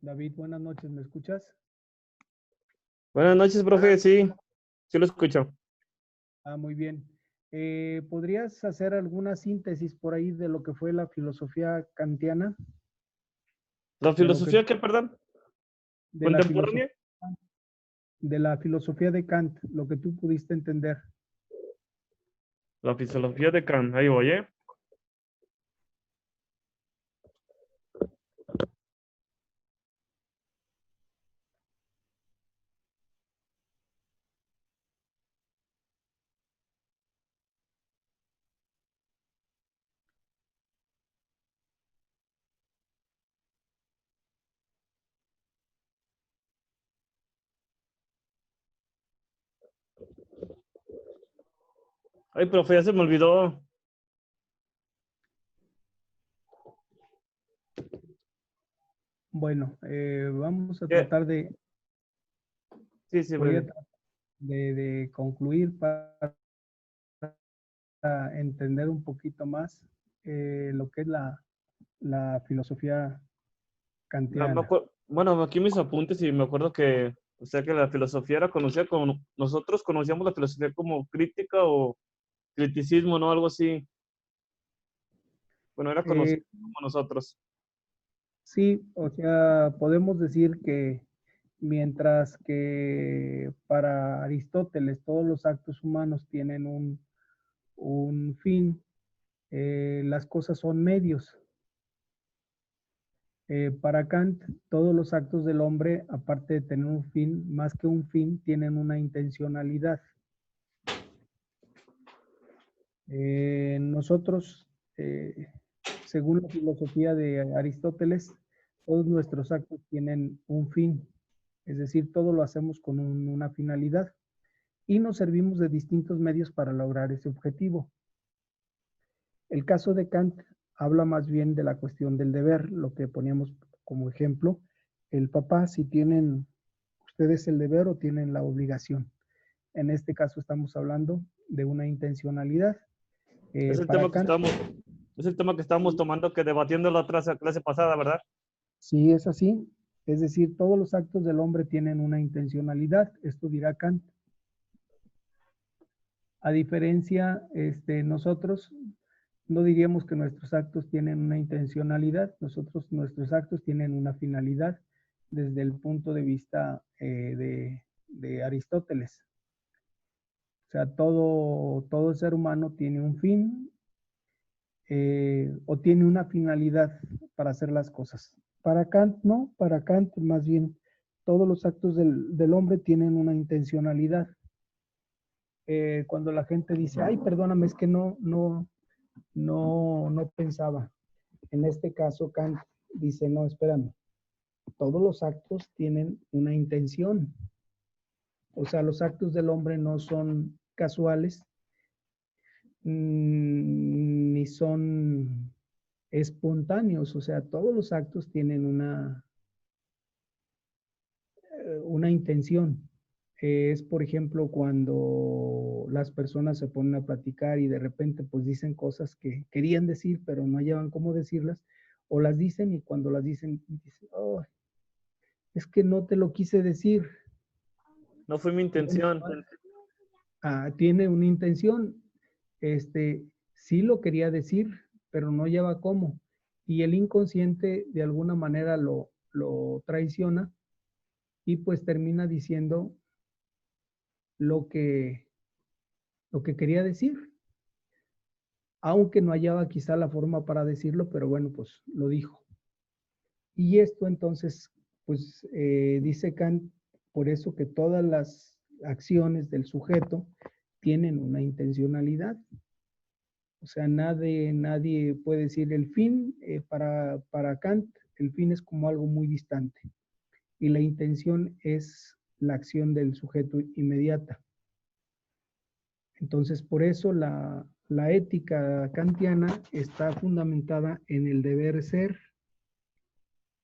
David, buenas noches, ¿me escuchas? Buenas noches, profe. Sí lo escucho. Muy bien. ¿Podrías hacer alguna síntesis por ahí de lo que fue la filosofía kantiana? ¿La De lo que filosofía qué, perdón? de la filosofía ¿Contemporánea? de Kant, lo que tú pudiste entender. La filosofía de Kant. Ahí voy, ¿eh? Ay, profe, ya se me olvidó. Bueno, vamos a ¿Qué? tratar de, Sí, voy a profe. tratar de concluir para entender un poquito más lo que es la filosofía kantiana. Bueno, aquí mis apuntes y me acuerdo que, o sea, que la filosofía era conocida como, nosotros conocíamos la filosofía como crítica o criticismo, ¿no? Algo así. Bueno, era Eh, conocido como nosotros. sí, o sea, podemos decir que mientras que para Aristóteles todos los actos humanos tienen un fin, las cosas son medios. Para Kant, todos los actos del hombre, aparte de tener un fin, más que un fin, tienen una intencionalidad. Nosotros, según la filosofía de Aristóteles, todos nuestros actos tienen un fin, es decir, todo lo hacemos con una finalidad y nos servimos de distintos medios para lograr ese objetivo. El caso de Kant habla más bien de la cuestión del deber, lo que poníamos como ejemplo, el papá, si tienen ustedes el deber o tienen la obligación. En este caso estamos hablando de una intencionalidad. Es el Para tema que Kant, estábamos, es el tema que estábamos tomando, que debatiendo la otra clase pasada, ¿verdad? sí es así, es decir, todos los actos del hombre tienen una intencionalidad, esto dirá Kant. A diferencia, nosotros no diríamos que nuestros actos tienen una intencionalidad, nuestros actos tienen una finalidad desde el punto de vista de Aristóteles. O sea, todo ser humano tiene un fin o tiene una finalidad para hacer las cosas. Para Kant, no, para Kant más bien todos los actos del hombre tienen una intencionalidad. Cuando la gente dice, ay, perdóname, es que no pensaba. En este caso, Kant dice, no, espérame, todos los actos tienen una intención. O sea, los actos del hombre no son casuales, ni son espontáneos. O sea, todos los actos tienen una intención. Es, por ejemplo, cuando las personas se ponen a platicar y de repente pues dicen cosas que querían decir, pero no hallaban cómo decirlas, o las dicen y cuando las dicen, dicen, oh, es que no te lo quise decir. No fue mi intención. Tiene una intención, sí lo quería decir, pero no lleva cómo. Y el inconsciente de alguna manera lo traiciona y pues termina diciendo lo que, lo que quería decir, aunque no hallaba quizá la forma para decirlo, pero bueno, pues lo dijo. Y esto entonces, pues dice Kant, por eso que todas las acciones del sujeto tienen una intencionalidad. O sea, nadie puede decir el fin, para Kant, el fin es como algo muy distante y la intención es la acción del sujeto inmediata. Entonces, por eso la ética kantiana está fundamentada en el deber ser,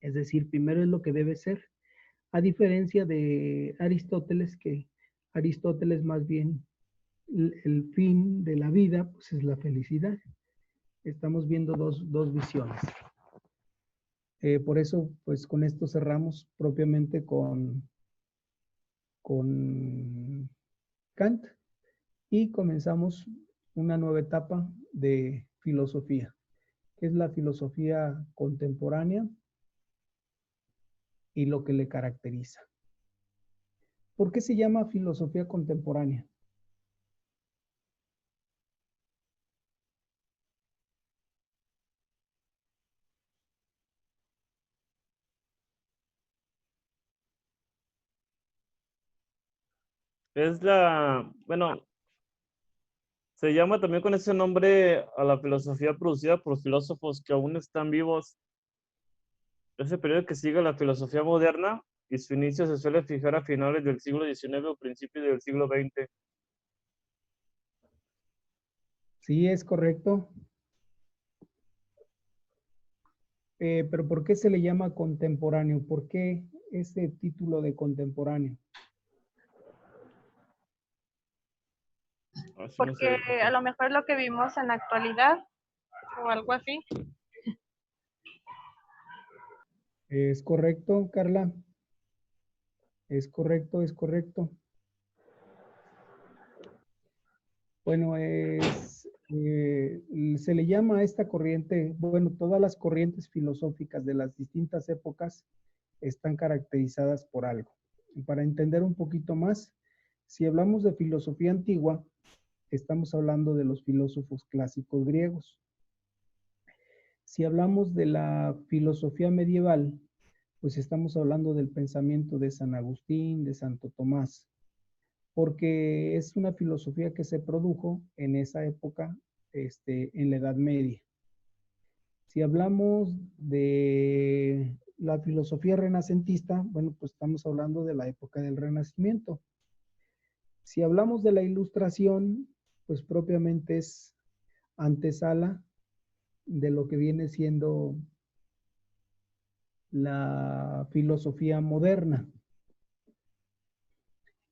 es decir, primero es lo que debe ser, a diferencia de Aristóteles, que Aristóteles más bien el fin de la vida pues es la felicidad. Estamos viendo dos visiones. Por eso, pues con esto cerramos propiamente con Kant y comenzamos una nueva etapa de filosofía, que es la filosofía contemporánea y lo que le caracteriza. ¿Por qué se llama filosofía contemporánea? Bueno, se llama también con ese nombre a la filosofía producida por filósofos que aún están vivos. Ese periodo que sigue la filosofía moderna y su inicio se suele fijar a finales del siglo XIX o principios del siglo XX. Sí, es correcto. Pero ¿por qué se le llama contemporáneo? ¿Por qué ese título de contemporáneo? Así no Porque sé. a lo mejor lo que vimos en la actualidad o algo así. ¿Es correcto, Carla? Es correcto, es correcto. Bueno, se le llama a esta corriente, bueno, todas las corrientes filosóficas de las distintas épocas están caracterizadas por algo. Y para entender un poquito más, si hablamos de filosofía antigua, estamos hablando de los filósofos clásicos griegos. Si hablamos de la filosofía medieval, pues estamos hablando del pensamiento de San Agustín, de Santo Tomás, porque es una filosofía que se produjo en esa época, en la Edad Media. Si hablamos de la filosofía renacentista, bueno, pues estamos hablando de la época del Renacimiento. Si hablamos de la Ilustración, pues propiamente es antesala de lo que viene siendo la filosofía moderna.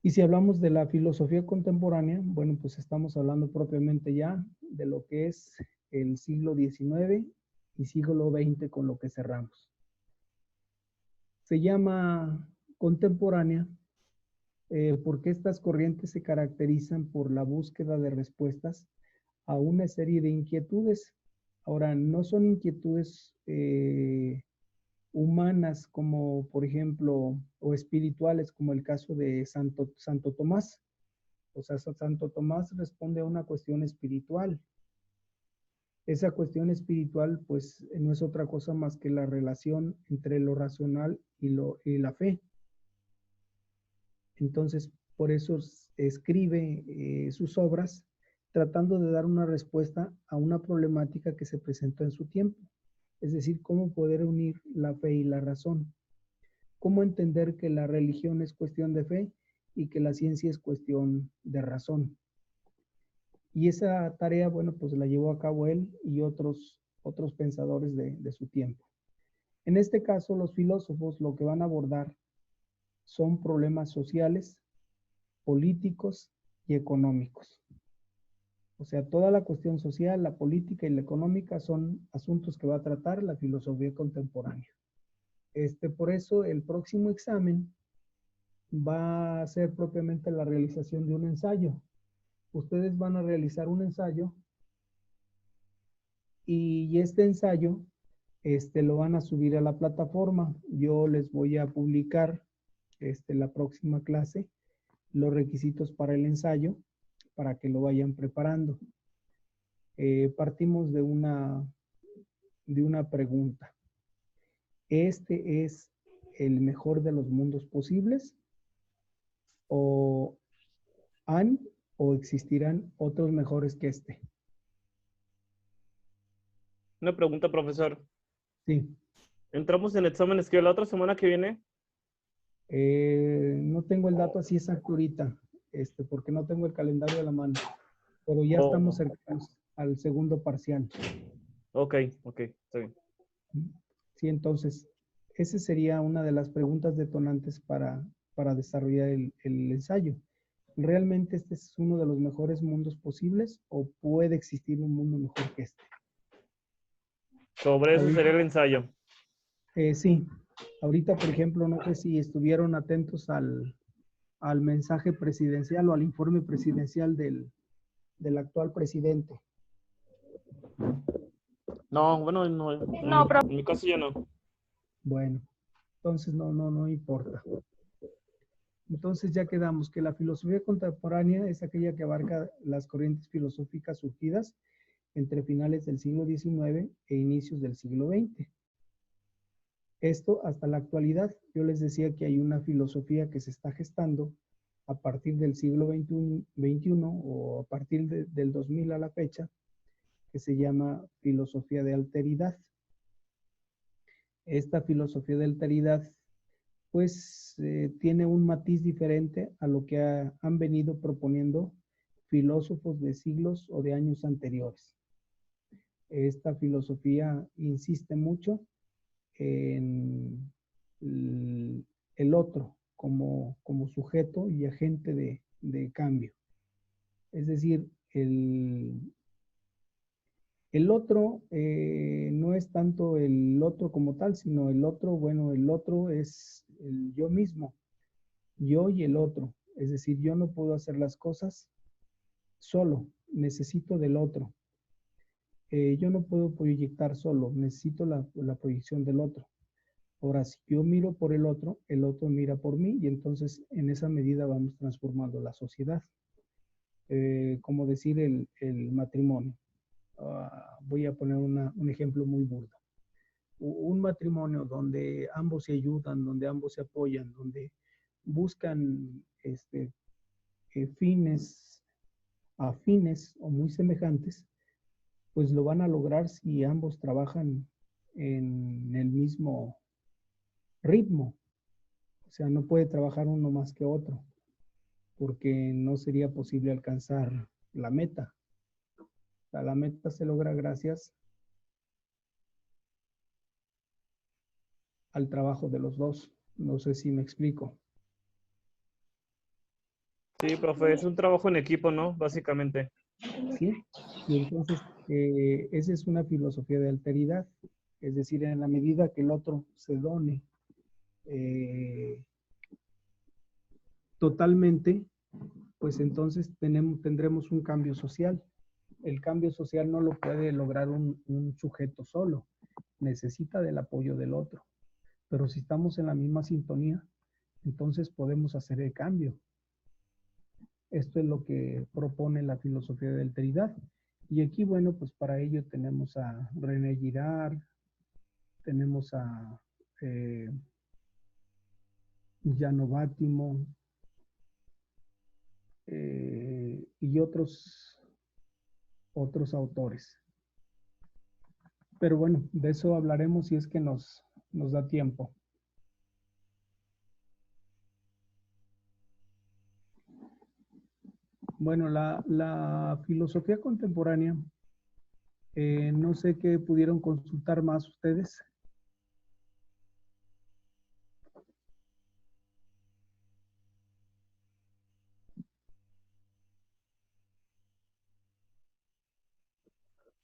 Y si hablamos de la filosofía contemporánea, bueno, pues estamos hablando propiamente ya de lo que es el siglo XIX y siglo XX con lo que cerramos. Se llama contemporánea porque estas corrientes se caracterizan por la búsqueda de respuestas a una serie de inquietudes. Ahora, no son inquietudes humanas como, por ejemplo, o espirituales como el caso de Santo Tomás. O sea, Santo Tomás responde a una cuestión espiritual. Esa cuestión espiritual, pues, no es otra cosa más que la relación entre lo racional y la fe. Entonces, por eso escribe sus obras tratando de dar una respuesta a una problemática que se presentó en su tiempo. Es decir, cómo poder unir la fe y la razón. Cómo entender que la religión es cuestión de fe y que la ciencia es cuestión de razón. Y esa tarea, bueno, pues la llevó a cabo él y otros pensadores de su tiempo. En este caso, los filósofos lo que van a abordar son problemas sociales, políticos y económicos. O sea, toda la cuestión social, la política y la económica son asuntos que va a tratar la filosofía contemporánea. Por eso, el próximo examen va a ser propiamente la realización de un ensayo. Ustedes van a realizar un ensayo y este ensayo lo van a subir a la plataforma. Yo les voy a publicar la próxima clase los requisitos para el ensayo para que lo vayan preparando. Partimos de una pregunta. ¿Este es el mejor de los mundos posibles? ¿O han o existirán otros mejores que este? Una pregunta, profesor. Sí. Entramos en exámenes que la otra semana que viene. No tengo el dato así exacto ahorita, porque no tengo el calendario a la mano, pero ya estamos cercanos al segundo parcial. Ok, está bien. Sí, entonces, esa sería una de las preguntas detonantes para desarrollar el ensayo. ¿Realmente este es uno de los mejores mundos posibles o puede existir un mundo mejor que este? Sobre eso Ahorita, sería el ensayo. Sí, ahorita, por ejemplo, no sé si estuvieron atentos al mensaje presidencial o al informe presidencial del actual presidente. No, bueno, no, No, profe. en mi caso ya no. Bueno, entonces no importa. Entonces ya quedamos que la filosofía contemporánea es aquella que abarca las corrientes filosóficas surgidas entre finales del siglo XIX e inicios del siglo XX. Esto hasta la actualidad. Yo les decía que hay una filosofía que se está gestando a partir del siglo XXI o a partir del 2000 a la fecha, que se llama filosofía de alteridad. Esta filosofía de alteridad pues tiene un matiz diferente a lo que han venido proponiendo filósofos de siglos o de años anteriores. Esta filosofía insiste mucho en el otro como sujeto y agente de cambio. Es decir, el otro no es tanto el otro como tal, sino el otro, bueno, el otro es el yo mismo, yo y el otro. Es decir, yo no puedo hacer las cosas solo, necesito del otro. Yo no puedo proyectar solo, necesito la proyección del otro. Ahora, si yo miro por el otro mira por mí y entonces en esa medida vamos transformando la sociedad. Como decir el matrimonio. Voy a poner un ejemplo muy burdo. Un matrimonio donde ambos se ayudan, donde ambos se apoyan, donde buscan fines afines o muy semejantes, pues lo van a lograr si ambos trabajan en el mismo ritmo. O sea, no puede trabajar uno más que otro, porque no sería posible alcanzar la meta. O sea, la meta se logra gracias al trabajo de los dos. No sé si me explico. Sí, profe, es un trabajo en equipo, ¿no? Básicamente. ¿Sí? Y entonces, esa es una filosofía de alteridad. Es decir, en la medida que el otro se done totalmente, pues entonces tendremos un cambio social. El cambio social no lo puede lograr un sujeto solo, necesita del apoyo del otro. Pero si estamos en la misma sintonía, entonces podemos hacer el cambio. Esto es lo que propone la filosofía de la alteridad. Y aquí, bueno, pues para ello tenemos a René Girard, tenemos a Giano Bátimo y otros autores. Pero bueno, de eso hablaremos si es que nos da tiempo. Bueno, la filosofía contemporánea, no sé qué pudieron consultar más ustedes.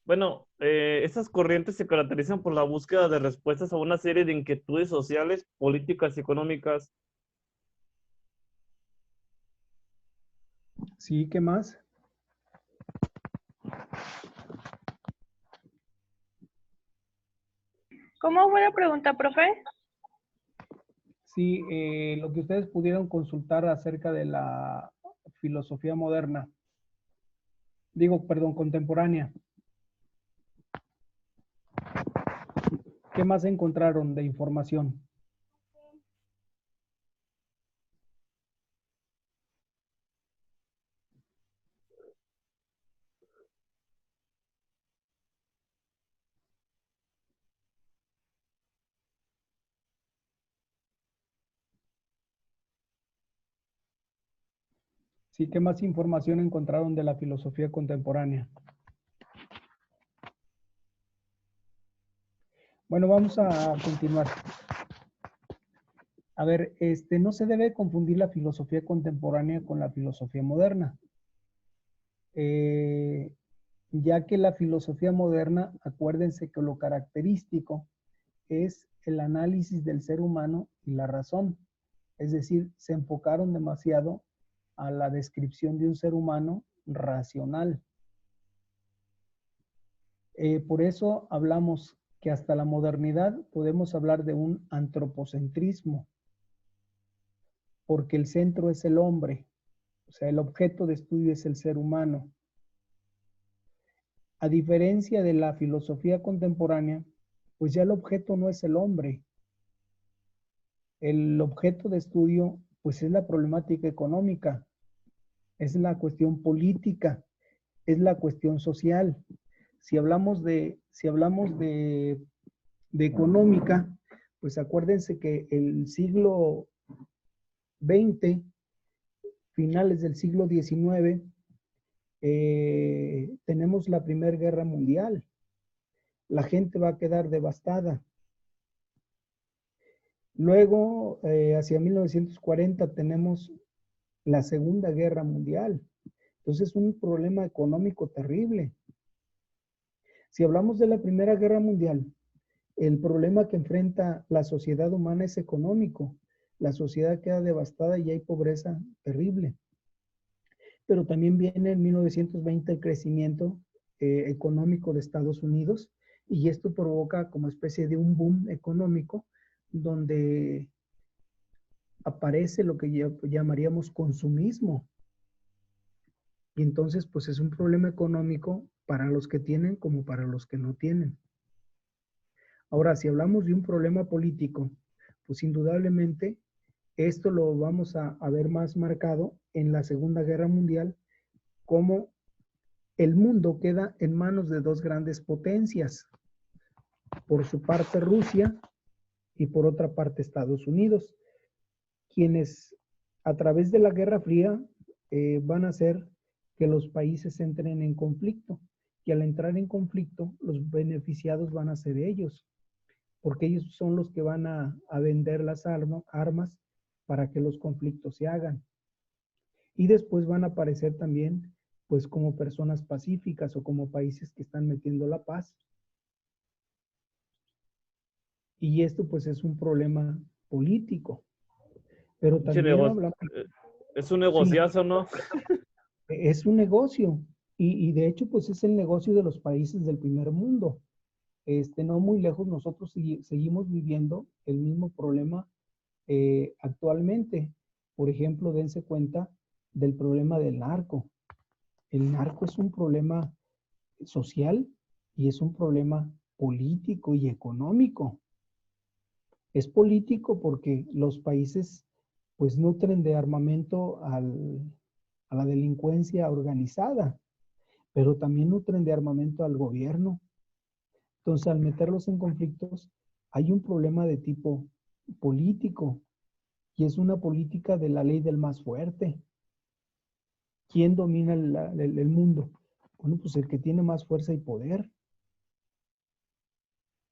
Bueno, estas corrientes se caracterizan por la búsqueda de respuestas a una serie de inquietudes sociales, políticas y económicas. Sí, ¿qué más? ¿Cómo fue la pregunta, profe? Sí, lo que ustedes pudieron consultar acerca de la filosofía moderna. Digo, perdón, contemporánea. ¿Qué más encontraron de información? Sí, ¿qué más información encontraron de la filosofía contemporánea? Bueno, vamos a continuar. A ver, no se debe confundir la filosofía contemporánea con la filosofía moderna. Ya que la filosofía moderna, acuérdense que lo característico es el análisis del ser humano y la razón. Es decir, se enfocaron demasiado a la descripción de un ser humano racional. Por eso hablamos que hasta la modernidad podemos hablar de un antropocentrismo, porque el centro es el hombre, o sea, el objeto de estudio es el ser humano. A diferencia de la filosofía contemporánea, pues ya el objeto no es el hombre. El objeto de estudio, pues es la problemática económica, es la cuestión política, es la cuestión social. Si hablamos de económica, pues acuérdense que el siglo XX, finales del siglo XIX, tenemos la Primera Guerra Mundial. La gente va a quedar devastada. Luego, hacia 1940, tenemos la Segunda Guerra Mundial. Entonces, es un problema económico terrible. Si hablamos de la Primera Guerra Mundial, el problema que enfrenta la sociedad humana es económico. La sociedad queda devastada y hay pobreza terrible. Pero también viene en 1920 el crecimiento económico de Estados Unidos y esto provoca como especie de un boom económico donde aparece lo que llamaríamos consumismo. Y entonces, pues es un problema económico para los que tienen como para los que no tienen. Ahora, si hablamos de un problema político, pues indudablemente esto lo vamos a ver más marcado en la Segunda Guerra Mundial, como el mundo queda en manos de dos grandes potencias. Por su parte Rusia y por otra parte Estados Unidos, quienes a través de la Guerra Fría van a hacer que los países entren en conflicto. Y al entrar en conflicto, los beneficiados van a ser ellos, porque ellos son los que van a vender las armas para que los conflictos se hagan. Y después van a aparecer también, pues, como personas pacíficas o como países que están metiendo la paz. Y esto, pues, es un problema político. Pero también hablamos... Es un negociazo, ¿no? Es un negocio. Y de hecho, pues, es el negocio de los países del primer mundo. No muy lejos, nosotros seguimos viviendo el mismo problema actualmente. Por ejemplo, dense cuenta del problema del narco. El narco es un problema social y es un problema político y económico. Es político porque los países pues nutren de armamento a la delincuencia organizada, pero también nutren de armamento al gobierno. Entonces, al meterlos en conflictos, hay un problema de tipo político y es una política de la ley del más fuerte. ¿Quién domina el mundo? Bueno, pues el que tiene más fuerza y poder.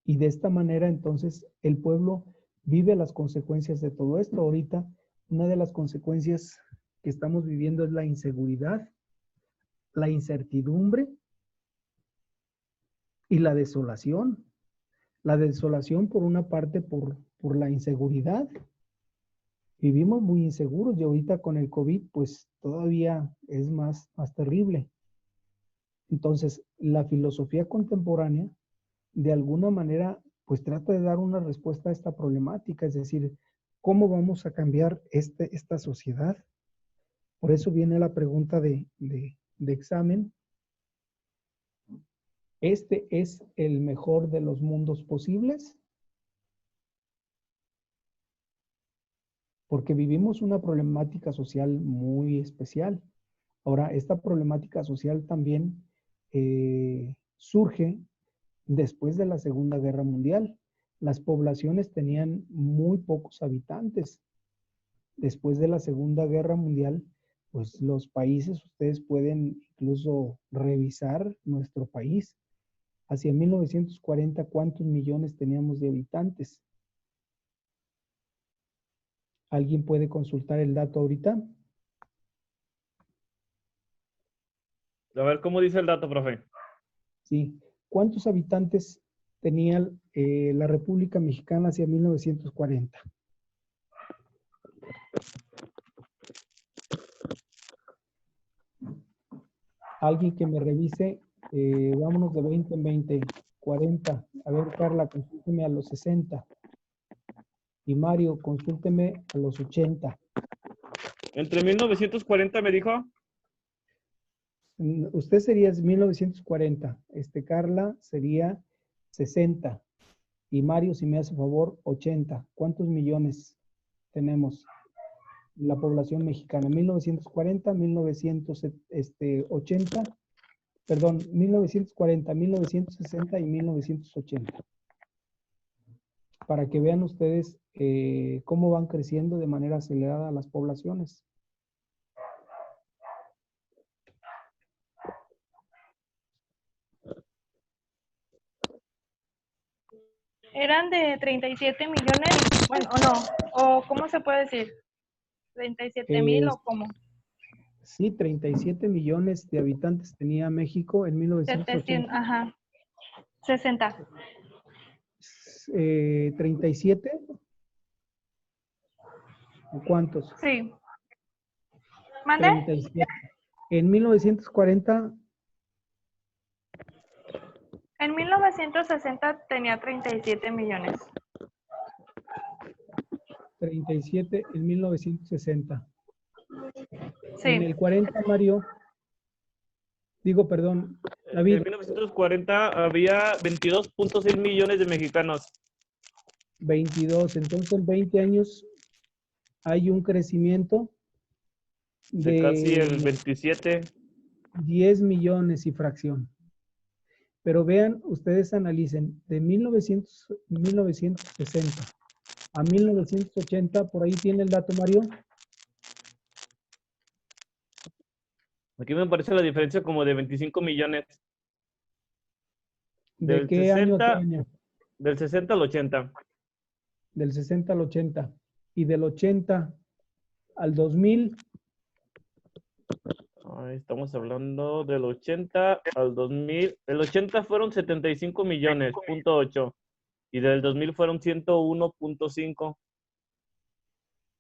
Y de esta manera, entonces, el pueblo vive las consecuencias de todo esto. Ahorita, una de las consecuencias que estamos viviendo es la inseguridad, la incertidumbre y la desolación. La desolación, por una parte, por la inseguridad. Vivimos muy inseguros y ahorita con el COVID, pues todavía es más terrible. Entonces, la filosofía contemporánea, de alguna manera, pues trata de dar una respuesta a esta problemática, es decir, ¿cómo vamos a cambiar esta sociedad? Por eso viene la pregunta de examen. ¿Este es el mejor de los mundos posibles? Porque vivimos una problemática social muy especial. Ahora, esta problemática social también surge después de la Segunda Guerra Mundial. Las poblaciones tenían muy pocos habitantes. Después de la Segunda Guerra Mundial, pues los países, ustedes pueden incluso revisar nuestro país. Hacia 1940, ¿cuántos millones teníamos de habitantes? ¿Alguien puede consultar el dato ahorita? A ver, ¿cómo dice el dato, profe? Sí. ¿Cuántos habitantes tenía la República Mexicana hacia 1940? Alguien que me revise, vámonos de 20 en 20, 40. A ver, Carla, consúlteme a los 60. Y Mario, consúlteme a los 80. Entre 1940 me dijo. Usted sería 1940. Carla sería 60. Y Mario, si me hace favor, 80. ¿Cuántos millones tenemos la población mexicana? 1940, 1980, perdón, 1940, 1960 y 1980. Para que vean ustedes cómo van creciendo de manera acelerada las poblaciones. Eran de 37 millones, bueno, o no, o ¿cómo se puede decir? 37,000 o cómo. Sí, 37 millones de habitantes tenía México en 1980. 700, ajá, 60. 37. ¿O cuántos? Sí. ¿Mande? 37. En 1940. En 1960 tenía 37 millones. 37 en 1960. Sí. En el 40, Mario. Digo, perdón, David. En 1940 había 22.6 millones de mexicanos. 22. Entonces, en 20 años hay un crecimiento De casi el de 27. 10 millones y fracción. Pero vean, ustedes analicen, de 1960 a 1980, por ahí tiene el dato, Mario. Aquí me parece la diferencia como de 25 millones. ¿De Del qué año a qué 60, año? del 60 al 80. Del 60 al 80. Y del 80 al 2000. Ahí estamos hablando del 80 al 2000. El 80 fueron 75 millones, punto 8. Y del 2000 fueron 101.5.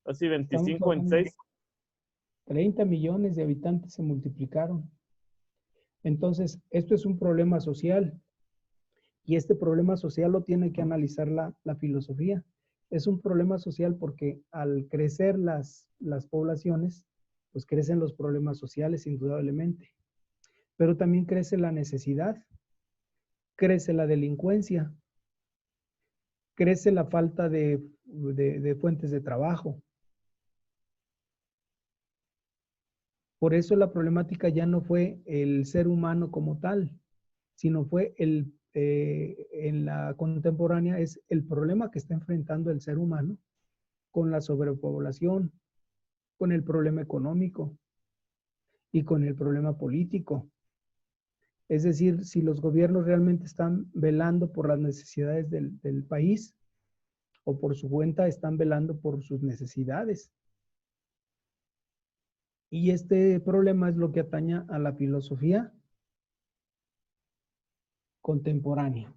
Casi Estamos 25 en hablando de 6. 30 millones de habitantes se multiplicaron. Entonces, esto es un problema social. Y este problema social lo tiene que analizar la filosofía. Es un problema social porque al crecer las poblaciones, pues crecen los problemas sociales indudablemente. Pero también crece la necesidad, crece la delincuencia, crece la falta de fuentes de trabajo. Por eso la problemática ya no fue el ser humano como tal, sino fue en la contemporánea es el problema que está enfrentando el ser humano con la sobrepoblación, con el problema económico y con el problema político. Es decir, si los gobiernos realmente están velando por las necesidades del país o por su cuenta están velando por sus necesidades. Y este problema es lo que atañe a la filosofía contemporánea.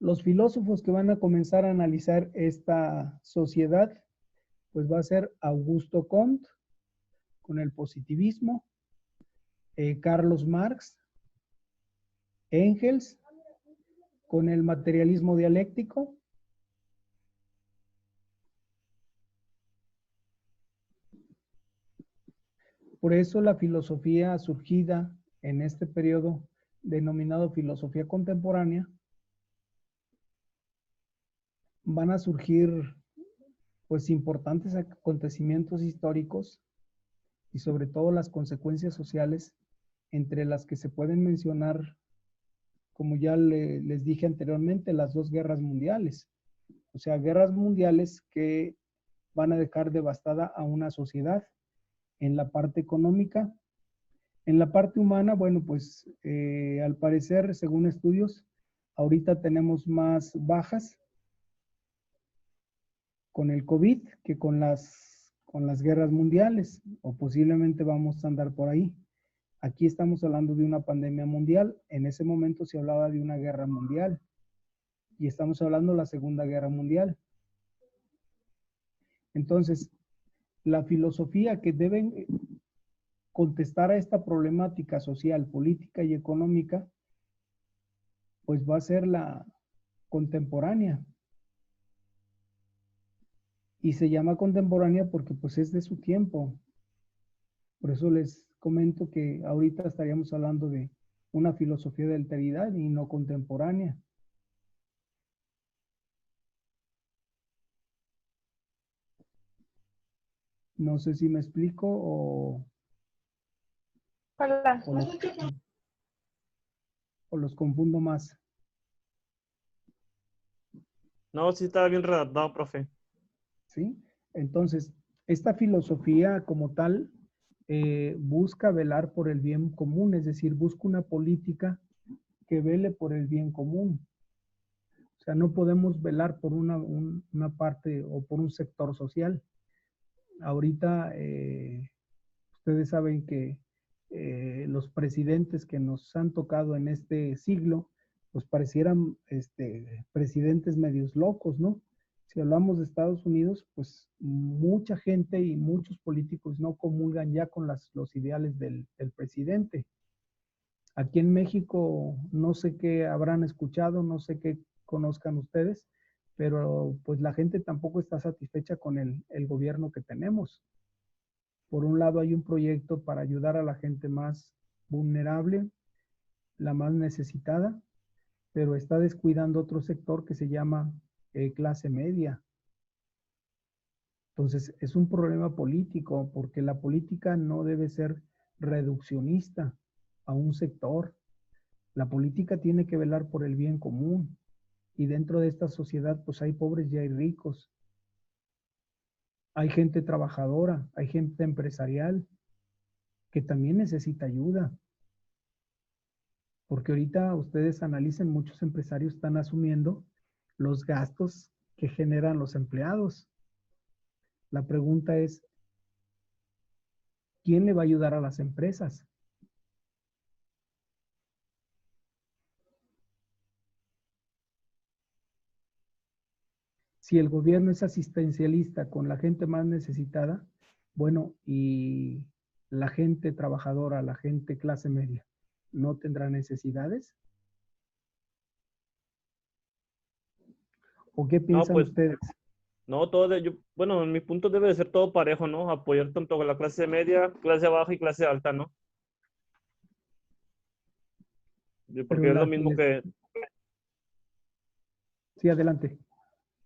Los filósofos que van a comenzar a analizar esta sociedad, pues va a ser Augusto Comte, con el positivismo, Carlos Marx, Engels, con el materialismo dialéctico, por eso la filosofía surgida en este periodo denominado filosofía contemporánea, van a surgir pues importantes acontecimientos históricos y sobre todo las consecuencias sociales, entre las que se pueden mencionar, como ya les dije anteriormente, las dos guerras mundiales. O sea, guerras mundiales que van a dejar devastada a una sociedad en la parte económica. En la parte humana, bueno, pues al parecer, según estudios, ahorita tenemos más bajas con el COVID que con las con las guerras mundiales, o posiblemente vamos a andar por ahí. Aquí estamos hablando de una pandemia mundial, en ese momento se hablaba de una guerra mundial, y estamos hablando de la Segunda Guerra Mundial. Entonces, la filosofía que deben contestar a esta problemática social, política y económica, pues va a ser la contemporánea. Y se llama contemporánea porque pues es de su tiempo. Por eso les comento que ahorita estaríamos hablando de una filosofía de alteridad y no contemporánea. No sé si me explico Hola. o los confundo más. No, sí estaba bien redactado, profe. ¿Sí? Entonces, esta filosofía como tal busca velar por el bien común, es decir, busca una política que vele por el bien común. O sea, no podemos velar por una parte o por un sector social. Ahorita, ustedes saben que los presidentes que nos han tocado en este siglo, pues parecieran presidentes medios locos, ¿no? Si hablamos de Estados Unidos, pues mucha gente y muchos políticos no comulgan ya con los ideales del presidente. Aquí en México no sé qué habrán escuchado, no sé qué conozcan ustedes, pero pues la gente tampoco está satisfecha con el gobierno que tenemos. Por un lado hay un proyecto para ayudar a la gente más vulnerable, la más necesitada, pero está descuidando otro sector que se llama clase media. Entonces, es un problema político, porque la política no debe ser reduccionista a un sector. La política tiene que velar por el bien común. Y dentro de esta sociedad, pues hay pobres y hay ricos. Hay gente trabajadora, hay gente empresarial que también necesita ayuda. Porque ahorita ustedes analicen, muchos empresarios están asumiendo los gastos que generan los empleados. La pregunta es, ¿quién le va a ayudar a las empresas? Si el gobierno es asistencialista con la gente más necesitada, bueno, y la gente trabajadora, la gente clase media, ¿no tendrá necesidades? ¿O qué No, piensan pues, ustedes? no, bueno, en mi punto debe de ser todo parejo, ¿no? Apoyar tanto a la clase media, clase baja y clase alta, ¿no? Pero Porque es lo mismo que, sí, adelante.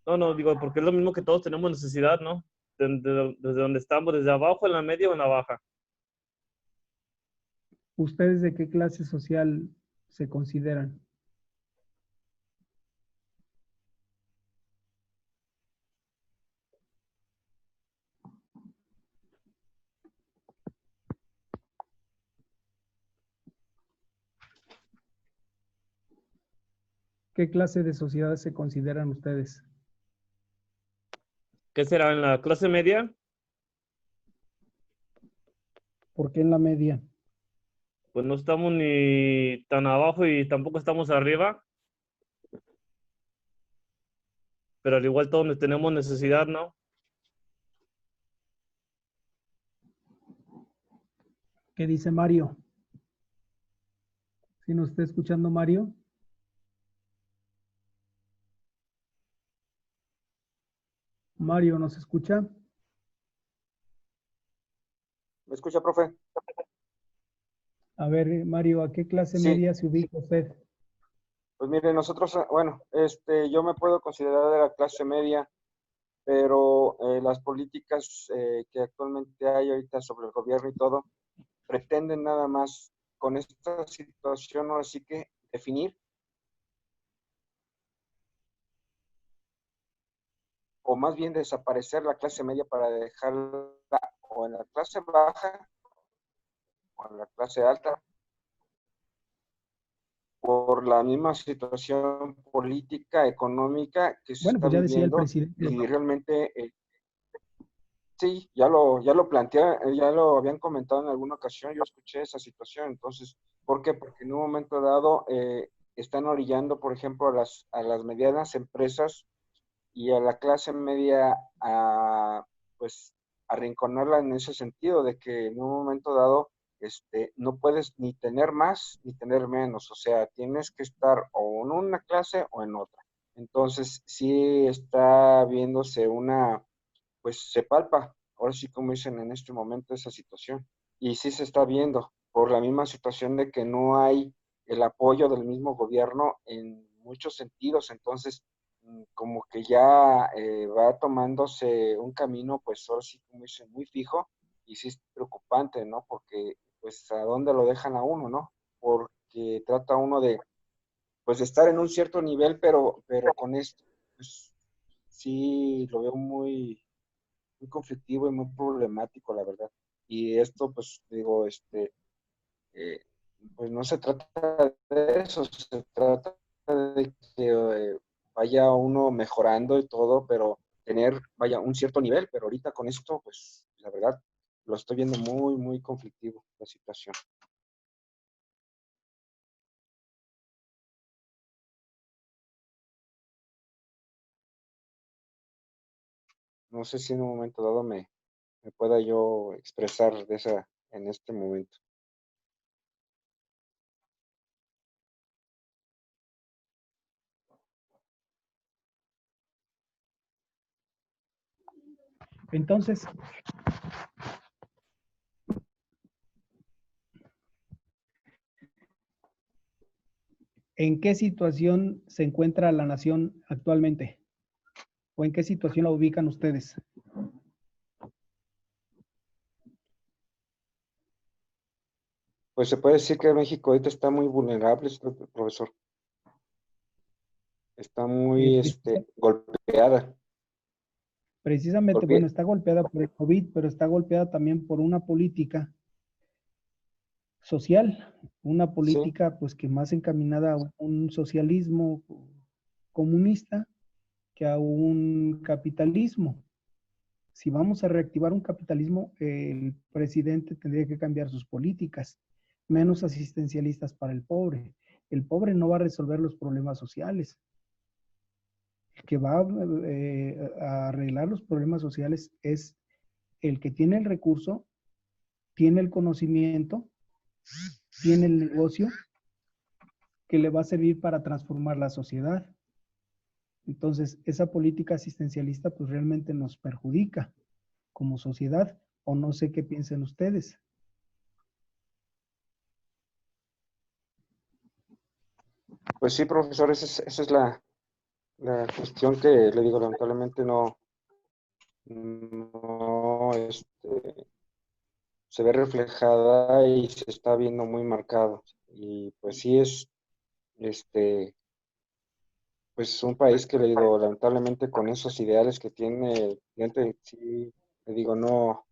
no, digo, porque es lo mismo que todos tenemos necesidad, ¿no? Desde donde estamos, desde abajo, en la media o en la baja. ¿Ustedes de qué clase social se consideran? ¿Qué clase de sociedad se consideran ustedes? ¿Qué será en la clase media? ¿Por qué en la media? Pues no estamos ni tan abajo y tampoco estamos arriba, pero al igual todos tenemos necesidad, ¿no? ¿Qué dice Mario? ¿Sí nos está escuchando Mario? Mario, ¿nos escucha? ¿Me escucha, profe? A ver, Mario, ¿a qué clase Sí, media se ubica usted? pues mire, nosotros, bueno, yo me puedo considerar de la clase media, pero las políticas que actualmente hay ahorita sobre el gobierno y todo, pretenden nada más con esta situación, ahora sí que definir, o más bien desaparecer la clase media para dejarla o en la clase baja o en la clase alta, por la misma situación política, económica que se Bueno, está pues ya decía el viviendo presidente. y realmente Sí, ya lo planteé, ya lo habían comentado en alguna ocasión, yo escuché esa situación. Entonces, ¿por qué? Porque en un momento dado están orillando, por ejemplo, a las medianas empresas y a la clase media pues, arrinconarla en ese sentido, de que en un momento dado no puedes ni tener más ni tener menos, o sea, tienes que estar o en una clase o en otra. Entonces, sí está viéndose pues se palpa, ahora sí como dicen en este momento esa situación. Y sí se está viendo por la misma situación de que no hay el apoyo del mismo gobierno en muchos sentidos. Entonces, como que ya va tomándose un camino, pues ahora sí como dicen, muy fijo, y sí es preocupante, ¿no? Porque pues a dónde lo dejan a uno, ¿no? Porque trata uno de, pues de estar en un cierto nivel, pero con esto, pues sí lo veo muy conflictivo y muy problemático, la verdad. Y esto, pues digo, eh, pues no se trata de eso, se trata de que vaya uno mejorando y todo, pero tener, vaya, un cierto nivel, pero ahorita con esto, pues la verdad, lo estoy viendo muy, muy conflictivo la situación. No sé si en un momento dado me pueda yo expresar en este momento. Entonces, ¿en qué situación se encuentra la nación actualmente? ¿O en qué situación la ubican ustedes? Pues se puede decir que México ahorita está muy vulnerable, profesor. Está muy Precisa- golpeada. Precisamente, bueno, está golpeada por el COVID, pero está golpeada también por una política social, una Sí, política pues que más encaminada a un socialismo comunista que a un capitalismo. Si vamos a reactivar un capitalismo, el presidente tendría que cambiar sus políticas, menos asistencialistas para el pobre. El pobre no va a resolver los problemas sociales. El que va a arreglar los problemas sociales es el que tiene el recurso, tiene el conocimiento, tiene el negocio que le va a servir para transformar la sociedad. Entonces, esa política asistencialista pues realmente nos perjudica como sociedad, o no sé qué piensen ustedes. pues sí, profesor, esa es la cuestión que le digo, lamentablemente no se ve reflejada y se está viendo muy marcado. Y pues sí es, este, pues un país que le digo, lamentablemente con esos ideales que tiene el presidente, sí, le digo, no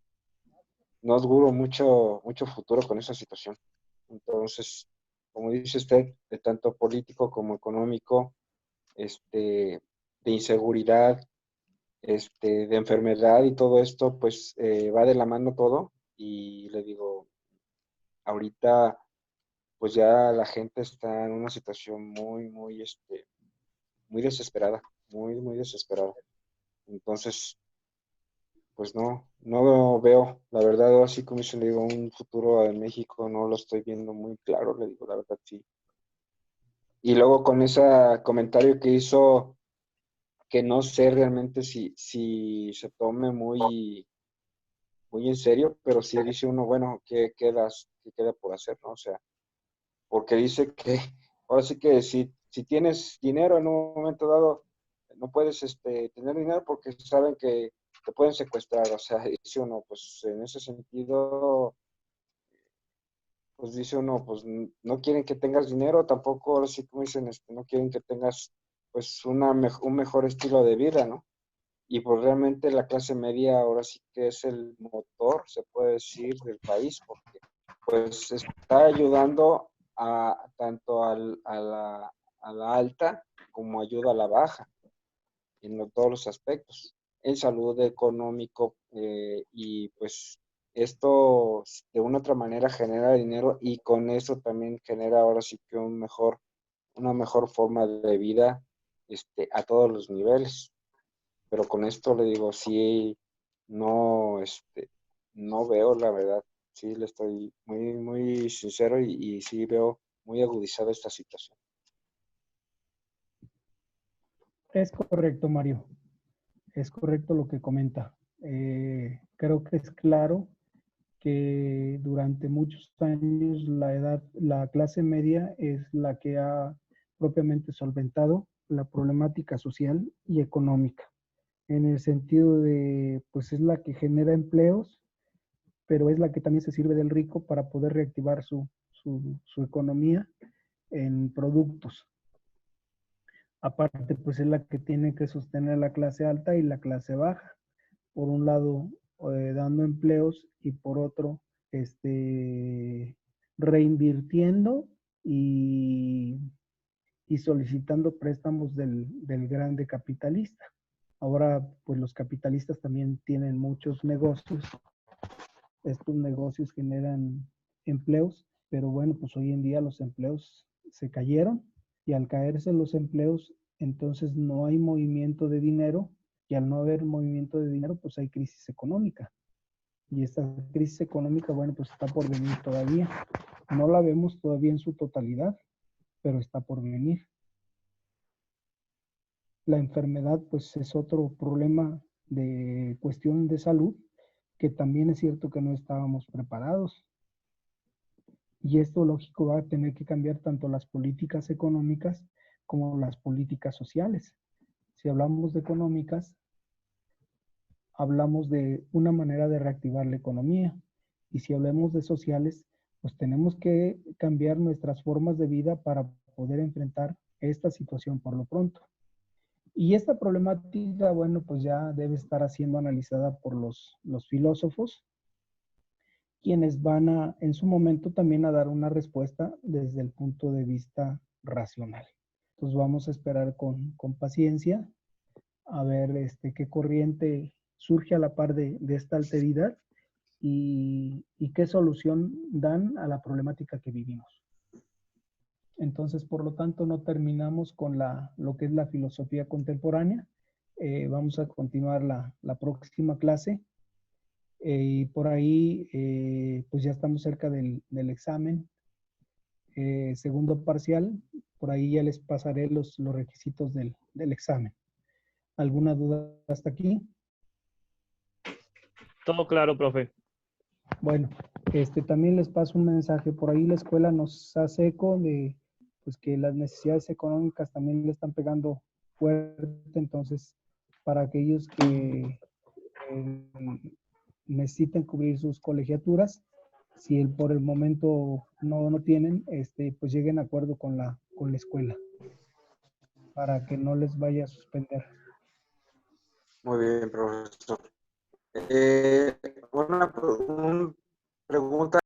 auguro mucho futuro con esa situación. Entonces, como dice usted, de tanto político como económico, de inseguridad, de enfermedad y todo esto, pues va de la mano todo. Y le digo, ahorita, pues ya la gente está en una situación muy desesperada, muy desesperada. Entonces, pues no veo, la verdad, así como se le digo, un futuro en México no lo estoy viendo muy claro, le digo, la verdad, sí. Y luego con ese comentario que hizo, que no sé realmente si se tome muy en serio, pero sí dice uno, bueno, qué queda por hacer, ¿no? O sea, porque dice que ahora sí que si tienes dinero en un momento dado, no puedes tener dinero porque saben que te pueden secuestrar, o sea, dice uno, pues en ese sentido, pues dice uno, pues no quieren que tengas dinero, tampoco, ahora sí como dicen, no quieren que tengas pues un mejor estilo de vida, ¿no? Y pues realmente la clase media ahora sí que es el motor, se puede decir, del país, porque pues está ayudando tanto a la alta como ayuda a la baja, en todos los aspectos, en salud, económico, y pues esto de una u otra manera genera dinero y con eso también genera ahora sí que una mejor forma de vida a todos los niveles. Pero con esto le digo, sí, no, no veo la verdad, sí le estoy muy, muy sincero y sí veo muy agudizada esta situación. Es correcto, Mario. Es correcto lo que comenta. Creo que es claro que durante muchos años la clase media es la que ha propiamente solventado la problemática social y económica, en el sentido de, pues es la que genera empleos, pero es la que también se sirve del rico para poder reactivar su economía en productos. Aparte, pues es la que tiene que sostener la clase alta y la clase baja. Por un lado, dando empleos y por otro, reinvirtiendo y, y solicitando préstamos del grande capitalista. Ahora, pues los capitalistas también tienen muchos negocios. Estos negocios generan empleos, pero bueno, pues hoy en día los empleos se cayeron y al caerse los empleos, entonces no hay movimiento de dinero y al no haber movimiento de dinero, pues hay crisis económica. Y esta crisis económica, bueno, pues está por venir todavía. No la vemos todavía en su totalidad, pero está por venir. La enfermedad, pues es otro problema de cuestión de salud, que también es cierto que no estábamos preparados. Y esto, lógico, va a tener que cambiar tanto las políticas económicas como las políticas sociales. Si hablamos de económicas, hablamos de una manera de reactivar la economía. Y si hablamos de sociales, pues tenemos que cambiar nuestras formas de vida para poder enfrentar esta situación por lo pronto. Y esta problemática, bueno, pues ya debe estar siendo analizada por los filósofos, quienes van a, en su momento, también a dar una respuesta desde el punto de vista racional. Entonces vamos a esperar con paciencia a ver qué corriente surge a la par de esta alteridad y qué solución dan a la problemática que vivimos. Entonces, por lo tanto, no terminamos con lo que es la filosofía contemporánea. Vamos a continuar la próxima clase. Y por ahí, pues ya estamos cerca del examen. Segundo parcial, por ahí ya les pasaré los requisitos del examen. ¿Alguna duda hasta aquí? Todo claro, profe. Bueno, también les paso un mensaje. Por ahí la escuela nos hace eco de pues, que las necesidades económicas también le están pegando fuerte. Entonces, para aquellos que necesiten cubrir sus colegiaturas, si por el momento no tienen, pues lleguen a acuerdo con la escuela para que no les vaya a suspender. Muy bien, profesor. Una pregunta